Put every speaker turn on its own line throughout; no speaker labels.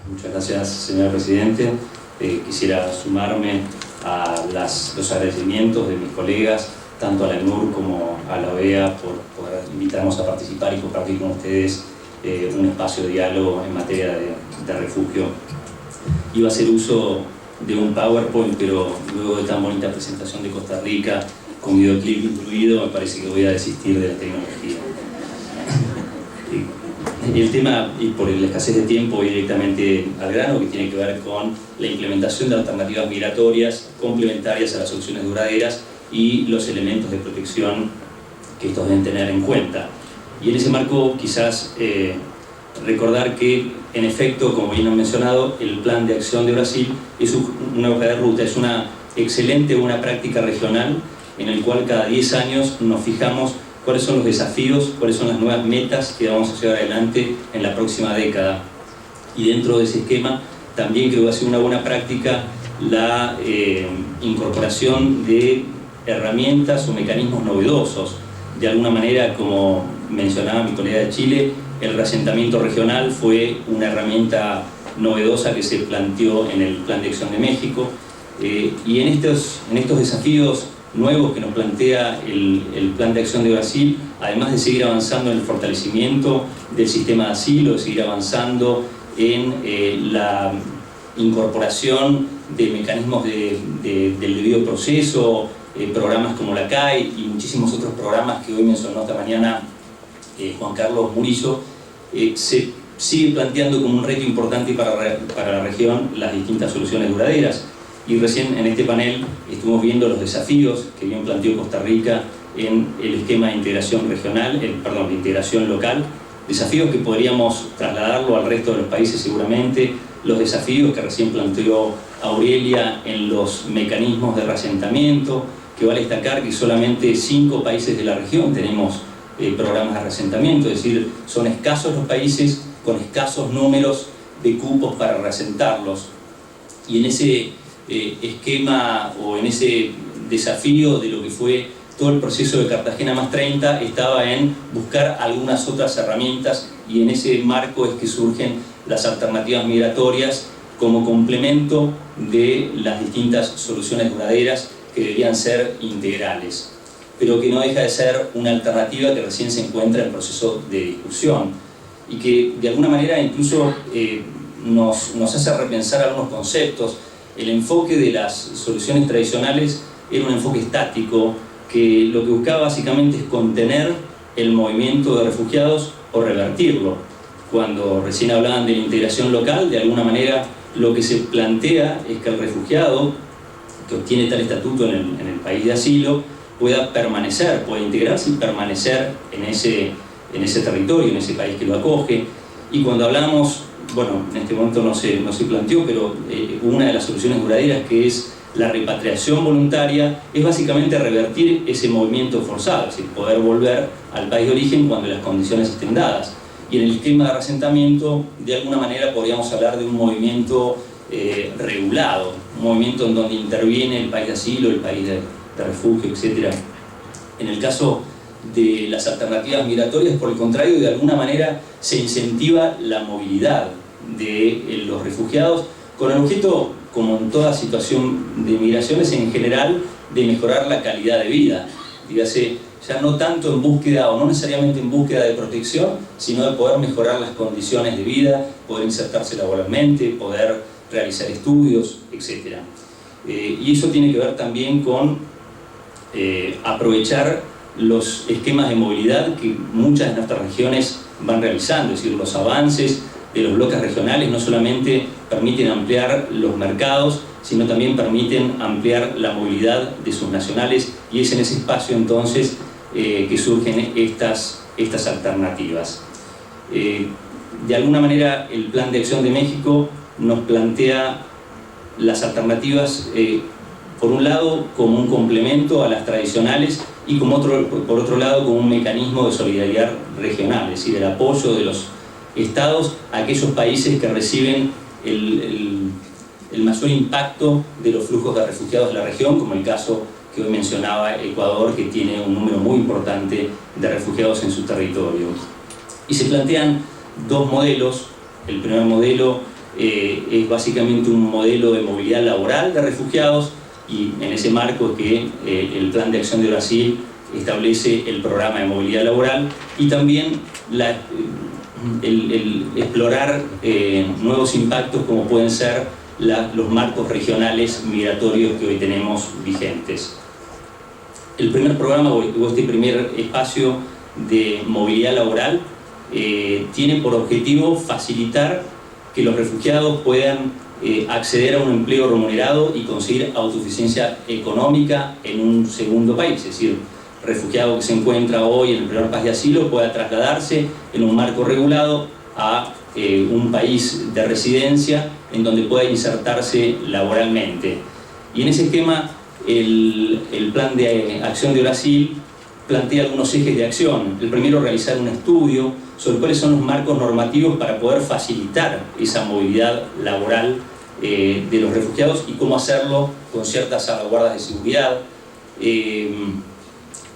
Muchas gracias, señor presidente. Quisiera sumarme a los agradecimientos de mis colegas, tanto a la ENUR como a la OEA, por invitarnos a participar y compartir con ustedes un espacio de diálogo en materia de refugio. Iba a hacer uso de un PowerPoint, pero luego de tan bonita presentación de Costa Rica, con videoclip incluido, me parece que voy a desistir de la tecnología. El tema, y por la escasez de tiempo, voy directamente al grano, que tiene que ver con la implementación de alternativas migratorias complementarias a las soluciones duraderas y los elementos de protección que estos deben tener en cuenta. Y en ese marco, quizás recordar que, en efecto, como bien han mencionado, el Plan de Acción de Brasil es una hoja de ruta, es una excelente buena práctica regional en el cual cada 10 años nos fijamos cuáles son los desafíos, cuáles son las nuevas metas que vamos a llevar adelante en la próxima década. Y dentro de ese esquema también creo que va a ser una buena práctica la incorporación de herramientas o mecanismos novedosos. De alguna manera, como mencionaba mi colega de Chile, el reasentamiento regional fue una herramienta novedosa que se planteó en el Plan de Acción de México. Y en estos desafíos nuevos que nos plantea el Plan de Acción de Brasil, además de seguir avanzando en el fortalecimiento del sistema de asilo, de seguir avanzando en la incorporación de mecanismos del debido proceso, programas como la CAI y muchísimos otros programas que hoy mencionó esta mañana Juan Carlos Murillo, se sigue planteando como un reto importante para la región las distintas soluciones duraderas. Y recién en este panel estuvimos viendo los desafíos que bien planteó Costa Rica en el esquema de integración regional, de integración local, desafíos que podríamos trasladarlo al resto de los países seguramente, los desafíos que recién planteó Aurelia en los mecanismos de reasentamiento, que vale destacar que solamente 5 países de la región tenemos programas de reasentamiento, es decir, son escasos los países con escasos números de cupos para reasentarlos. Y en ese esquema o en ese desafío de lo que fue todo el proceso de Cartagena más 30 estaba en buscar algunas otras herramientas, y en ese marco es que surgen las alternativas migratorias como complemento de las distintas soluciones duraderas que deberían ser integrales, pero que no deja de ser una alternativa que recién se encuentra en proceso de discusión y que de alguna manera incluso nos hace repensar algunos conceptos. El enfoque de las soluciones tradicionales era un enfoque estático que lo que buscaba básicamente es contener el movimiento de refugiados o revertirlo. Cuando recién hablaban de la integración local, de alguna manera lo que se plantea es que el refugiado que obtiene tal estatuto en el país de asilo pueda integrarse y permanecer en ese territorio, en ese país que lo acoge. Y cuando hablamos, bueno, en este momento no se planteó, pero una de las soluciones duraderas, que es la repatriación voluntaria, es básicamente revertir ese movimiento forzado, es decir, poder volver al país de origen cuando las condiciones estén dadas. Y en el esquema de reasentamiento, de alguna manera podríamos hablar de un movimiento regulado, un movimiento en donde interviene el país de asilo, el país de refugio, etc. En el caso de las alternativas migratorias, por el contrario, de alguna manera se incentiva la movilidad de los refugiados con el objeto, como en toda situación de migraciones en general, de mejorar la calidad de vida. Dígase, ya no tanto en búsqueda o no necesariamente en búsqueda de protección, sino de poder mejorar las condiciones de vida, poder insertarse laboralmente, poder realizar estudios, etc. Y eso tiene que ver también con aprovechar los esquemas de movilidad que muchas de nuestras regiones van realizando, es decir, los avances de los bloques regionales no solamente permiten ampliar los mercados, sino también permiten ampliar la movilidad de sus nacionales, y es en ese espacio entonces que surgen estas alternativas. De alguna manera el Plan de Acción de México nos plantea las alternativas por un lado como un complemento a las tradicionales y por otro lado como un mecanismo de solidaridad regional, es decir, el apoyo de los estados a aquellos países que reciben el mayor impacto de los flujos de refugiados de la región, como el caso que hoy mencionaba Ecuador, que tiene un número muy importante de refugiados en su territorio. Y se plantean dos modelos. El primer modelo es básicamente un modelo de movilidad laboral de refugiados, y en ese marco es que el Plan de Acción de Brasil establece el programa de movilidad laboral, y también el explorar nuevos impactos como pueden ser los marcos regionales migratorios que hoy tenemos vigentes. El primer programa o este primer espacio de movilidad laboral tiene por objetivo facilitar que los refugiados puedan acceder a un empleo remunerado y conseguir autosuficiencia económica en un segundo país, es decir, refugiado que se encuentra hoy en el primer país de asilo pueda trasladarse en un marco regulado a un país de residencia en donde pueda insertarse laboralmente. Y en ese esquema el Plan de Acción de Brasil plantea algunos ejes de acción. El primero, realizar un estudio sobre cuáles son los marcos normativos para poder facilitar esa movilidad laboral de los refugiados y cómo hacerlo con ciertas salvaguardas de seguridad.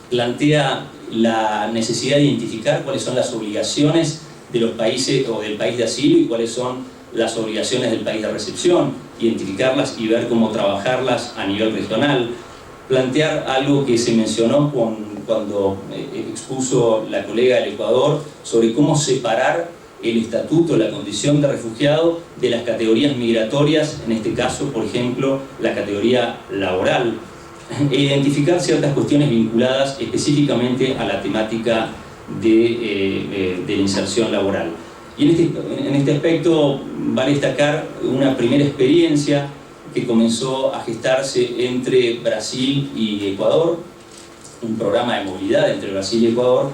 Plantea la necesidad de identificar cuáles son las obligaciones de los países o del país de asilo y cuáles son las obligaciones del país de recepción, identificarlas y ver cómo trabajarlas a nivel regional. Plantear algo que se mencionó cuando expuso la colega del Ecuador sobre cómo separar el estatuto, la condición de refugiado de las categorías migratorias, en este caso, por ejemplo, la categoría laboral, e identificar ciertas cuestiones vinculadas específicamente a la temática de la inserción laboral. Y en este aspecto vale destacar una primera experiencia que comenzó a gestarse entre Brasil y Ecuador, un programa de movilidad entre Brasil y Ecuador,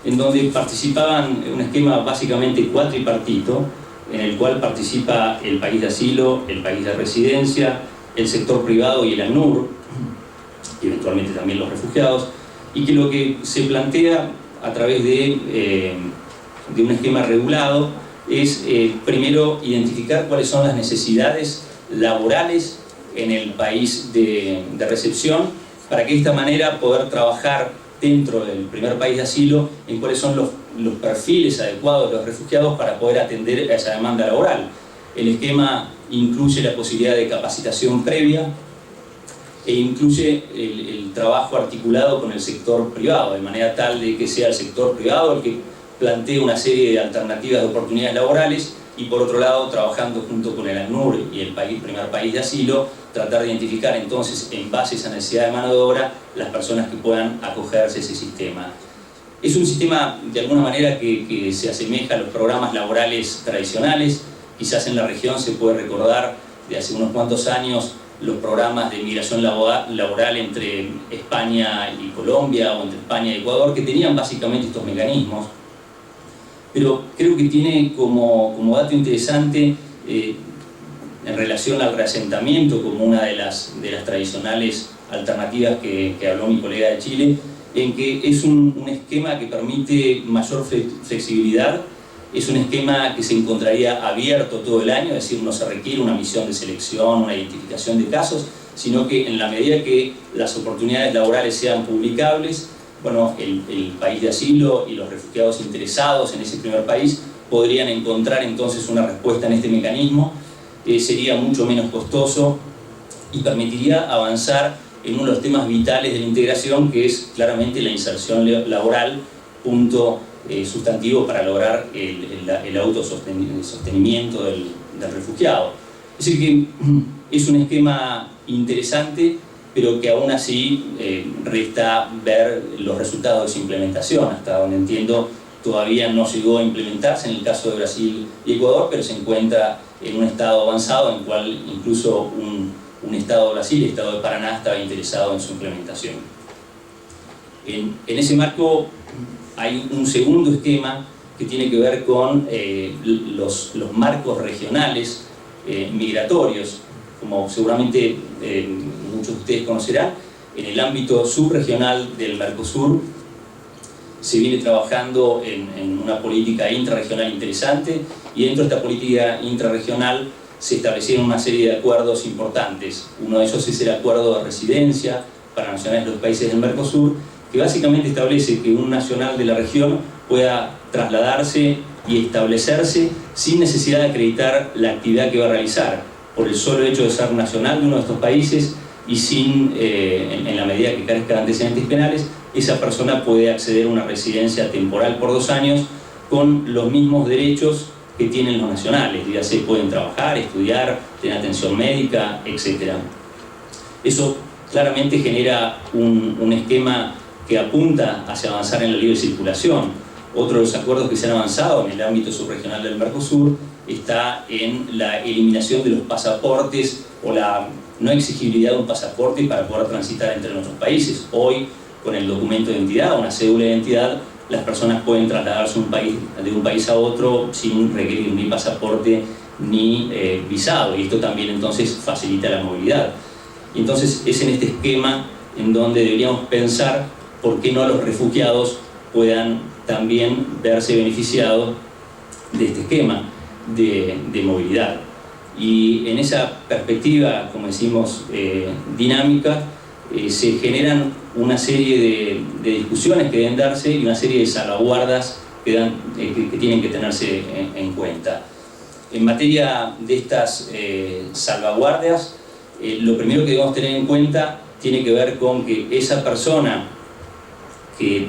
en donde participaban un esquema básicamente cuatripartito, en el cual participa el país de asilo, el país de residencia, el sector privado y el ACNUR, y eventualmente también los refugiados, y que lo que se plantea a través de un esquema regulado es primero identificar cuáles son las necesidades laborales en el país de recepción, para que de esta manera poder trabajar dentro del primer país de asilo en cuáles son los perfiles adecuados de los refugiados para poder atender a esa demanda laboral. El esquema incluye la posibilidad de capacitación previa e incluye el trabajo articulado con el sector privado, de manera tal de que sea el sector privado el que plantee una serie de alternativas de oportunidades laborales y por otro lado, trabajando junto con el ACNUR y el primer país de asilo, tratar de identificar entonces, en base a esa necesidad de mano de obra, las personas que puedan acogerse a ese sistema. Es un sistema, de alguna manera, que se asemeja a los programas laborales tradicionales. Quizás en la región se puede recordar de hace unos cuantos años los programas de migración laboral entre España y Colombia o entre España y Ecuador, que tenían básicamente estos mecanismos. Pero creo que tiene como dato interesante en relación al reasentamiento como una de las tradicionales alternativas que habló mi colega de Chile, en que es un esquema que permite mayor flexibilidad, es un esquema que se encontraría abierto todo el año, es decir, no se requiere una misión de selección, una identificación de casos, sino que en la medida que las oportunidades laborales sean publicables, bueno, el país de asilo y los refugiados interesados en ese primer país podrían encontrar entonces una respuesta en este mecanismo, sería mucho menos costoso y permitiría avanzar en uno de los temas vitales de la integración, que es claramente la inserción laboral, punto sustantivo para lograr el autosostenimiento del refugiado. Es decir, que es un esquema interesante, pero que aún así resta ver los resultados de su implementación. Hasta donde entiendo, todavía no llegó a implementarse en el caso de Brasil y Ecuador, pero se encuentra en un estado avanzado en el cual incluso un estado de Brasil, el estado de Paraná, estaba interesado en su implementación. En ese marco hay un segundo esquema que tiene que ver con los marcos regionales migratorios. Como seguramente muchos de ustedes conocerán, en el ámbito subregional del Mercosur se viene trabajando en una política intrarregional interesante, y dentro de esta política intrarregional se establecieron una serie de acuerdos importantes. Uno de ellos es el acuerdo de residencia para nacionales de los países del Mercosur, que básicamente establece que un nacional de la región pueda trasladarse y establecerse sin necesidad de acreditar la actividad que va a realizar, por el solo hecho de ser nacional de uno de estos países y sin, en la medida que carezca de antecedentes penales, esa persona puede acceder a una residencia temporal por 2 años con los mismos derechos que tienen los nacionales, ya se pueden trabajar, estudiar, tener atención médica, etc. Eso claramente genera un esquema que apunta hacia avanzar en la libre circulación. Otro de los acuerdos que se han avanzado en el ámbito subregional del Mercosur está en la eliminación de los pasaportes o la no exigibilidad de un pasaporte para poder transitar entre nuestros países. Hoy, con el documento de identidad, una cédula de identidad, las personas pueden trasladarse de un país a otro sin requerir ni pasaporte ni visado, y esto también entonces facilita la movilidad. Y entonces es en este esquema en donde deberíamos pensar por qué no los refugiados puedan también verse beneficiados de este esquema de movilidad. Y en esa perspectiva, como decimos, dinámica, se generan una serie de discusiones que deben darse y una serie de salvaguardas que tienen que tenerse en cuenta. En materia de estas salvaguardas, lo primero que debemos tener en cuenta tiene que ver con que esa persona que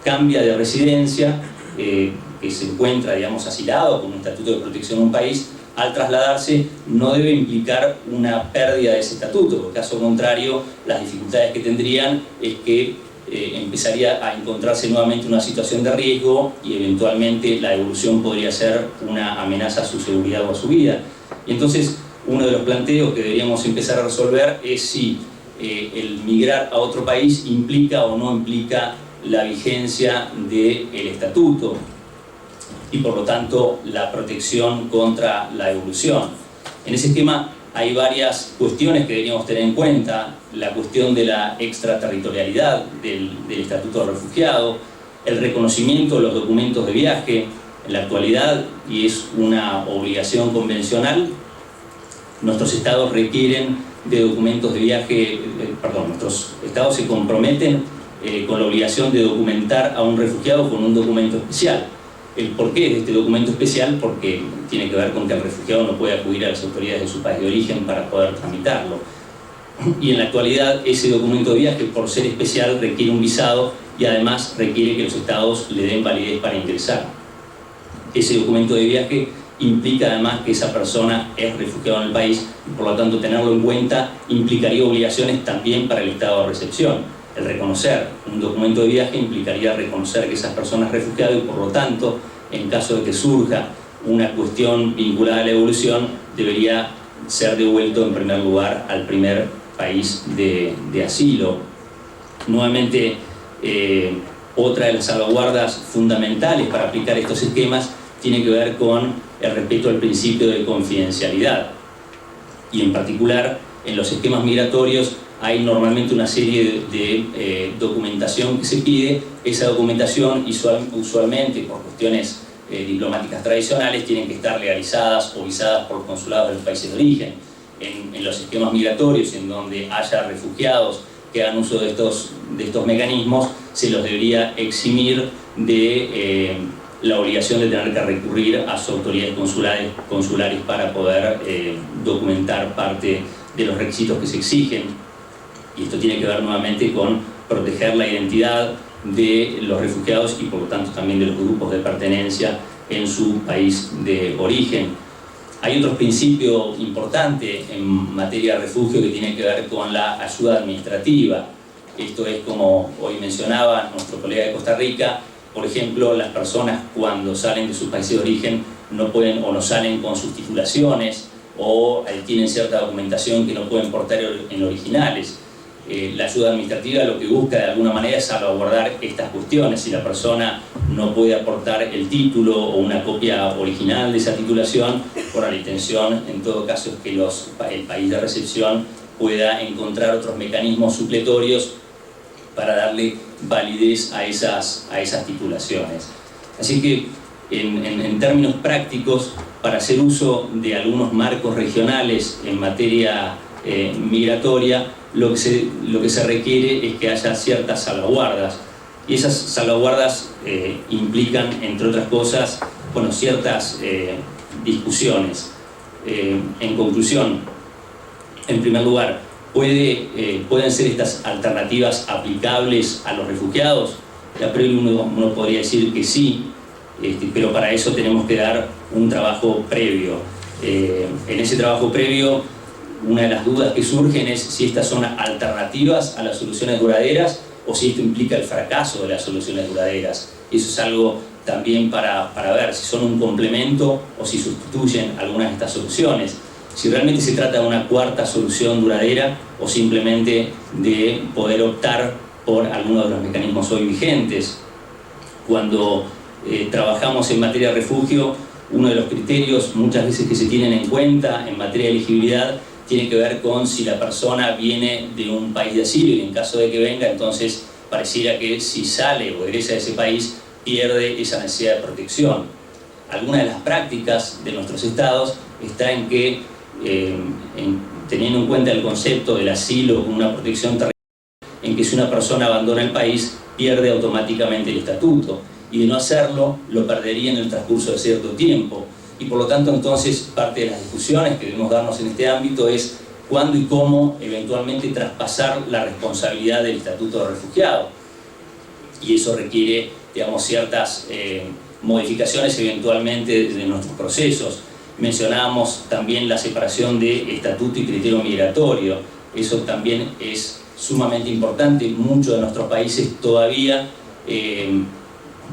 cambia de residencia, que se encuentra, digamos, asilado con un estatuto de protección en un país, al trasladarse no debe implicar una pérdida de ese estatuto, porque caso contrario las dificultades que tendrían es que empezaría a encontrarse nuevamente en una situación de riesgo y eventualmente la devolución podría ser una amenaza a su seguridad o a su vida. Y entonces uno de los planteos que deberíamos empezar a resolver es si el migrar a otro país implica o no implica la vigencia del estatuto y por lo tanto la protección contra la devolución. En ese esquema hay varias cuestiones que deberíamos tener en cuenta: la cuestión de la extraterritorialidad del estatuto de refugiado, el reconocimiento de los documentos de viaje. En la actualidad, y es una obligación convencional, nuestros estados requieren de documentos de viaje, nuestros estados se comprometen con la obligación de documentar a un refugiado con un documento especial. El porqué de este documento especial, porque tiene que ver con que el refugiado no puede acudir a las autoridades de su país de origen para poder tramitarlo. Y en la actualidad ese documento de viaje, por ser especial, requiere un visado y además requiere que los estados le den validez para ingresar. Ese documento de viaje implica además que esa persona es refugiado en el país y por lo tanto tenerlo en cuenta implicaría obligaciones también para el estado de recepción. El reconocer un documento de viaje implicaría reconocer que esa persona es refugiada y por lo tanto, en caso de que surja una cuestión vinculada a la devolución, debería ser devuelto en primer lugar al primer país de asilo. Nuevamente, otra de las salvaguardas fundamentales para aplicar estos esquemas tiene que ver con el respeto al principio de confidencialidad. Y en particular, en los esquemas migratorios hay normalmente una serie de documentación que se pide. Esa documentación usualmente por cuestiones diplomáticas tradicionales tienen que estar legalizadas o visadas por consulados de los países de origen. En los esquemas migratorios en donde haya refugiados que hagan uso de estos mecanismos, se los debería eximir de la obligación de tener que recurrir a sus autoridades consulares para poder documentar parte de los requisitos que se exigen. Y esto tiene que ver nuevamente con proteger la identidad de los refugiados y por lo tanto también de los grupos de pertenencia en su país de origen. Hay otro principio importante en materia de refugio que tiene que ver con la ayuda administrativa. Esto es, como hoy mencionaba nuestro colega de Costa Rica, por ejemplo, las personas cuando salen de sus países de origen no pueden o no salen con sus titulaciones o tienen cierta documentación que no pueden portar en originales. La ayuda administrativa lo que busca de alguna manera es salvaguardar estas cuestiones. Si la persona no puede aportar el título o una copia original de esa titulación, por la intención en todo caso es que el país de recepción pueda encontrar otros mecanismos supletorios para darle validez a esas titulaciones. Así que en términos prácticos, para hacer uso de algunos marcos regionales en materia migratoria, lo que se requiere es que haya ciertas salvaguardas. Y esas salvaguardas implican, entre otras cosas, bueno, ciertas discusiones. En conclusión, en primer lugar, ¿pueden ser estas alternativas aplicables a los refugiados? A priori uno podría decir que sí, pero para eso tenemos que dar un trabajo previo. En ese trabajo previo, una de las dudas que surgen es si estas son alternativas a las soluciones duraderas o si esto implica el fracaso de las soluciones duraderas. Eso es algo también para ver si son un complemento o si sustituyen algunas de estas soluciones. Si realmente se trata de una cuarta solución duradera o simplemente de poder optar por alguno de los mecanismos hoy vigentes. Cuando trabajamos en materia de refugio, uno de los criterios muchas veces que se tienen en cuenta en materia de elegibilidad tiene que ver con si la persona viene de un país de asilo, y en caso de que venga, entonces pareciera que si sale o egresa de ese país pierde esa necesidad de protección. Alguna de las prácticas de nuestros estados está en que, teniendo en cuenta el concepto del asilo como una protección territorial, en que si una persona abandona el país pierde automáticamente el estatuto, y de no hacerlo lo perdería en el transcurso de cierto tiempo. Y por lo tanto, entonces, parte de las discusiones que debemos darnos en este ámbito es cuándo y cómo eventualmente traspasar la responsabilidad del estatuto de refugiado. Y eso requiere, digamos, ciertas modificaciones eventualmente de nuestros procesos. Mencionábamos también la separación de estatuto y criterio migratorio. Eso también es sumamente importante. Muchos de nuestros países todavía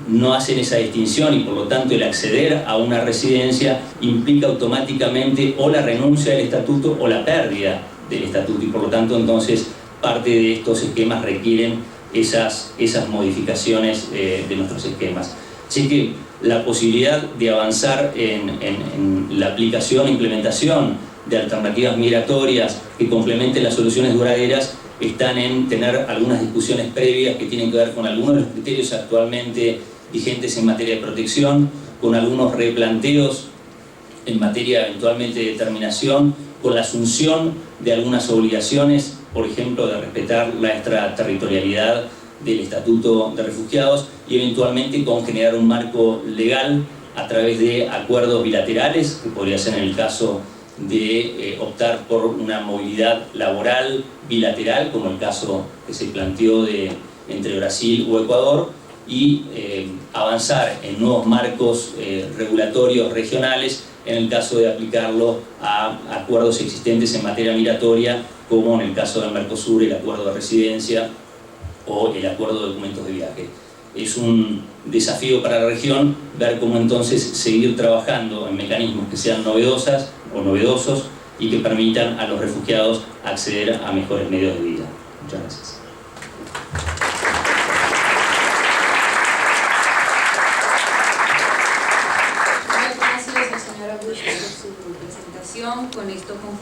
no hacen esa distinción, y por lo tanto el acceder a una residencia implica automáticamente o la renuncia del estatuto o la pérdida del estatuto, y por lo tanto entonces parte de estos esquemas requieren esas modificaciones de nuestros esquemas. Así que la posibilidad de avanzar en la aplicación e implementación de alternativas migratorias que complementen las soluciones duraderas están en tener algunas discusiones previas que tienen que ver con algunos de los criterios actualmente vigentes en materia de protección, con algunos replanteos en materia eventualmente de determinación, con la asunción de algunas obligaciones, por ejemplo, de respetar la extraterritorialidad del Estatuto de Refugiados, y eventualmente con generar un marco legal a través de acuerdos bilaterales, que podría ser en el caso de optar por una movilidad laboral bilateral, como el caso que se planteó entre Brasil o Ecuador, y avanzar en nuevos marcos regulatorios regionales en el caso de aplicarlo a acuerdos existentes en materia migratoria, como en el caso del Mercosur, el acuerdo de residencia o el acuerdo de documentos de viaje. Es un desafío para la región ver cómo entonces seguir trabajando en mecanismos que sean novedosos y que permitan a los refugiados acceder a mejores medios de vida. Muchas gracias.
Gracias al señor Augusto por su presentación. Con esto